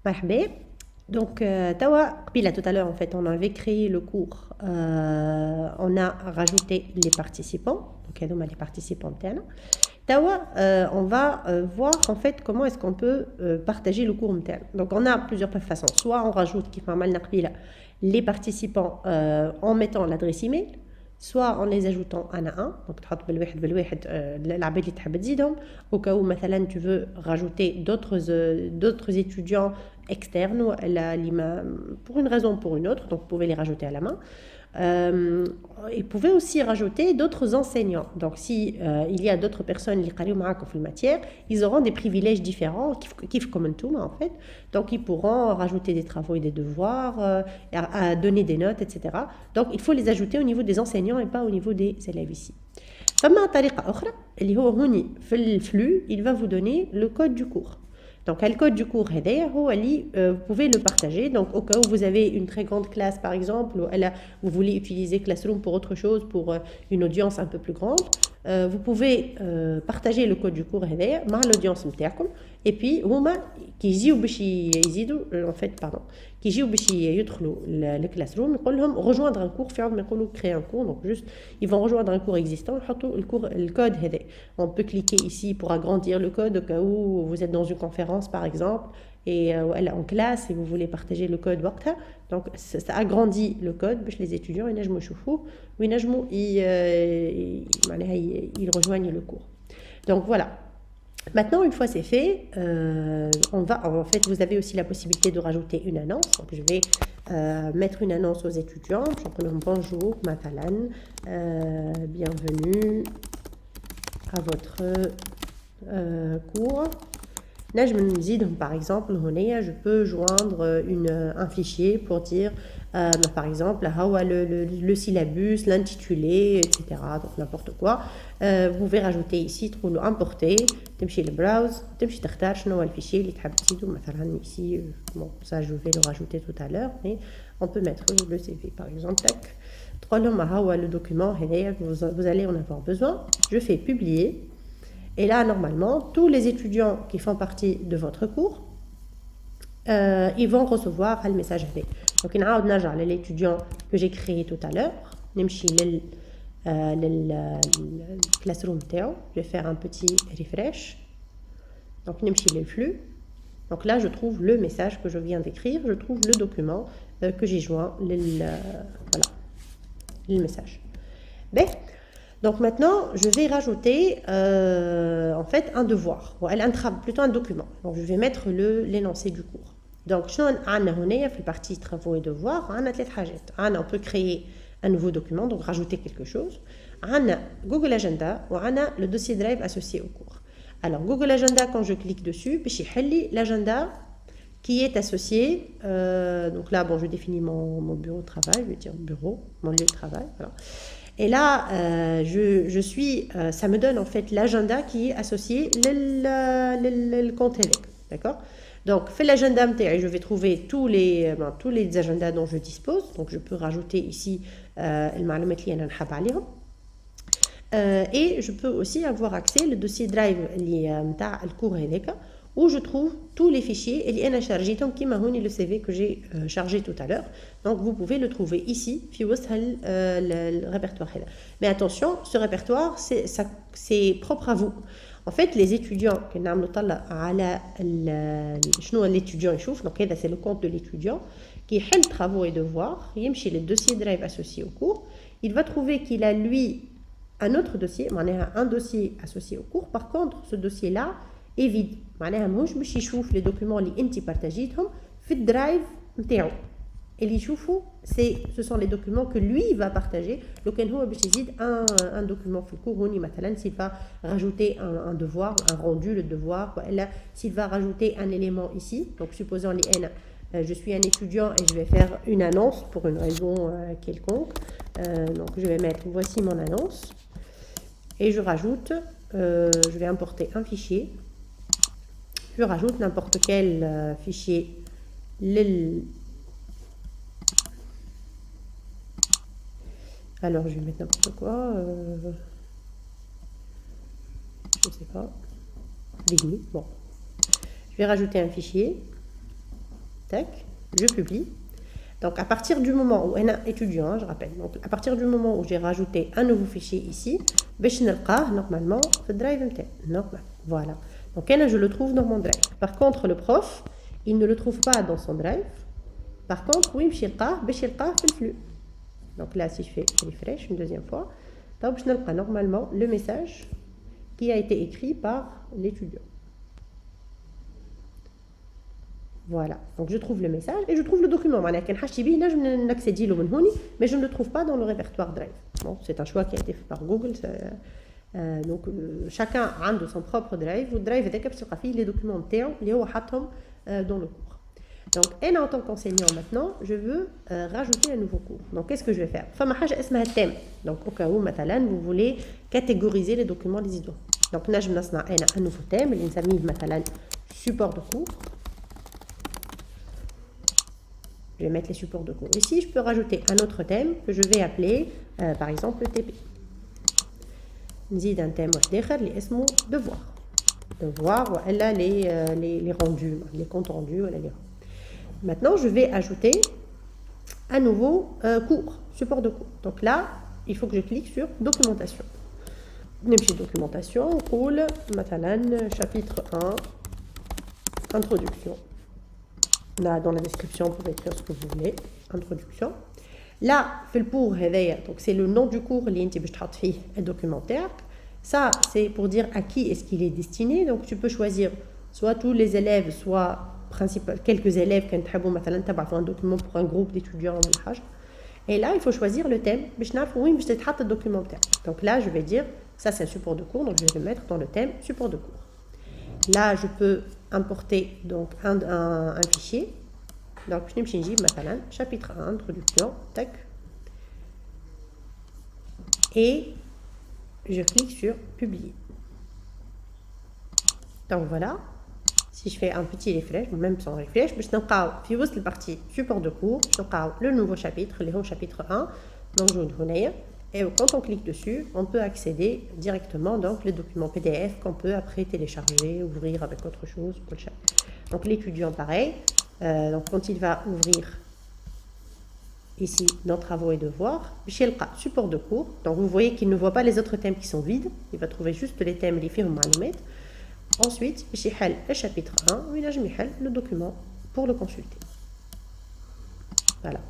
مرحبا. Donc, tout à l'heure, en fait, on avait créé le cours. On a rajouté les participants. Donc, il y a les participants. Tawa, on va voir en fait comment est-ce qu'on peut partager le cours. Donc, on a plusieurs façons. Soit on rajoute qui fait mal les participants en mettant l'adresse email, soit en les ajoutant un à un. Donc, العباد اللي تحب تزيدهم au cas où مثلا tu veux rajouter d'autres étudiants externes pour une raison ou pour une autre. Donc, vous pouvez les rajouter à la main. Ils pouvaient aussi rajouter d'autres enseignants. Donc, si il y a d'autres personnes qui ont en matière, ils auront des privilèges différents, comme tout, en fait. Donc, ils pourront rajouter des travaux et des devoirs, à donner des notes, etc. Donc, il faut les ajouter au niveau des enseignants et pas au niveau des élèves ici. فما طريقة أخرى اللي هو هوني في الفلux, il va vous donner le code du cours. Donc, le code du cours, vous pouvez le partager. Donc, au cas où vous avez une très grande classe, par exemple, ou vous voulez utiliser Classroom pour autre chose, pour une audience un peu plus grande, vous pouvez partager le code du cours avec l'audience. Et puis, qui يجيو باش يزيدوا en fait pardon qui يجيو باش يدخلوا le Classroom يقول لهم rejoindre un cours فيهم يقولوا créer un cours. Donc juste ils vont rejoindre un cours existant يحطوا le code هذا. On peut cliquer ici pour agrandir le code au cas où vous êtes dans une conférence par exemple et en classe et vous voulez partager le code وقتها. Donc ça agrandit le code باش les étudiants ينجموا يشوفوه وينجموا ils rejoignent le cours. Donc voilà. Maintenant, une fois c'est fait, en fait, vous avez aussi la possibilité de rajouter une annonce. Donc, je vais mettre une annonce aux étudiants. Je vais bonjour, matalan, bienvenue à votre cours. Là, je me dis, par exemple, je peux joindre un fichier pour dire, par exemple, le syllabus, l'intitulé, etc. Donc, n'importe quoi. Vous pouvez rajouter ici, trouver importer, تمشي le browse, تمشي تختار شنو هو الفيشي اللي تحب تزيدو. مثلا ici, bon, ça je vais le rajouter tout à l'heure, mais on peut mettre le CV, par exemple. تقول لهم le document, vous allez en avoir besoin. Je fais publier. Et là, normalement, tous les étudiants qui font partie de votre cours, ils vont recevoir le message. Donc, on a l'étudiant que j'ai créé tout à l'heure. نمشي Classroom تاعو. Je vais faire un petit refresh. Donc, نمشي le flux. Donc là, je trouve le message que je viens d'écrire. Je trouve le document que j'ai joint. Voilà, le message. Ben, donc maintenant, je vais rajouter en fait un devoir, plutôt un document. Donc je vais mettre l'énoncé du cours. Donc, on a fait partie travaux et devoirs, on peut créer un nouveau document, donc rajouter quelque chose. On a Google Agenda ou on a le dossier Drive associé au cours. Alors, Google Agenda, quand je clique dessus, l'agenda qui est associé. Donc là, bon, je définis mon bureau de travail, je vais dire bureau, mon lieu de travail. Voilà. Et là, ça me donne en fait l'agenda qui est associé le compte télé. D'accord? Donc, fait l'agenda, je vais trouver tous les agendas dont je dispose. Donc, je peux rajouter ici et je peux aussi avoir accès au dossier Drive le cours où je trouve tous les fichiers et les chargés qui m'ont le CV que j'ai chargé tout à l'heure. Donc vous pouvez le trouver ici, le répertoire. Mais attention, ce répertoire, c'est propre à vous. En fait, les étudiants, l'étudiant donc c'est le compte de l'étudiant qui fait le travaux et devoirs, il y a le dossier Drive associé au cours, il va trouver qu'il a lui un autre dossier, un dossier associé au cours. Par contre, ce dossier-là est vide. معناها ماهوش باش يشوف لي دوكيومون اللي انت بارطاجيتهم في الدرايف نتاعو. اللي يشوفوا ce sont les documents que lui va partager. لو كان هو باش يزيد un document في الكور هوني مثلا s'il va rajouter un devoir, un rendu, le devoir, والا s'il va rajouter un élément ici. Donc supposons les N, je suis un étudiant et je vais faire une annonce pour une raison quelconque. Donc je vais mettre voici mon annonce et je rajoute, je vais importer un fichier. Je rajoute n'importe quel fichier. Alors, je vais mettre n'importe quoi. Je sais pas. Bon. Je vais rajouter un fichier. tac, je publie. Donc à partir du moment où on a étudiant, je rappelle, donc à partir du moment où j'ai rajouté un nouveau fichier ici, normalement, le drive normal. Voilà. Donc là, je le trouve dans mon drive. Par contre, le prof, il ne le trouve pas dans son drive. Par contre, oui, je le flux. Donc là, si je fais refresh une deuxième fois, normalement le message qui a été écrit par l'étudiant. Voilà, donc je trouve le message et je trouve le document. Mais je ne le trouve pas dans le répertoire Drive. Bon, c'est un choix qui a été fait par Google. Donc chacun a de son propre Drive. Le Drive est les documents dans le cours. Donc, en tant qu'enseignant maintenant, je veux rajouter un nouveau cours. Donc, qu'est-ce que je vais faire? Thème. Donc, au cas où, vous voulez catégoriser les documents des étudiants. Donc, on a un nouveau thème, support de cours. Je vais mettre les supports de cours. Ici, je peux rajouter un autre thème que je vais appeler, par exemple, le TP. Nzid un thème devoir. Devoir, elle a les rendus, les comptes rendus, elle a les rendus. Maintenant, je vais ajouter un nouveau cours, support de cours. Donc là, il faut que je clique sur documentation. Documentation, cool, chapitre 1, introduction. Là, dans la description, vous pouvez écrire ce que vous voulez. Introduction. Là, donc c'est le nom du cours, le documentaire. Ça, c'est pour dire à qui est-ce qu'il est destiné. Donc, tu peux choisir soit tous les élèves, soit quelques élèves qui ont un document pour un groupe d'étudiants. Et là, il faut choisir le thème. Le documentaire. Donc là, je vais dire, ça c'est un support de cours, donc je vais le mettre dans le thème support de cours. Là, je peux importer donc un fichier. Donc, je vais chapitre 1, introduction, tac. Et je clique sur publier. Donc voilà. Si je fais un petit refresh, même sans refresh, je vais la partie support de cours, je vais le nouveau chapitre, le chapitre 1. Donc, et quand on clique dessus, on peut accéder directement donc les documents PDF qu'on peut après télécharger, ouvrir avec autre chose. Donc l'étudiant pareil, donc quand il va ouvrir ici dans travaux et devoirs, support de cours. Donc vous voyez qu'il ne voit pas les autres thèmes qui sont vides, il va trouver juste les thèmes les firmes malumet. Ensuite, le chapitre 1, le document pour le consulter. Voilà.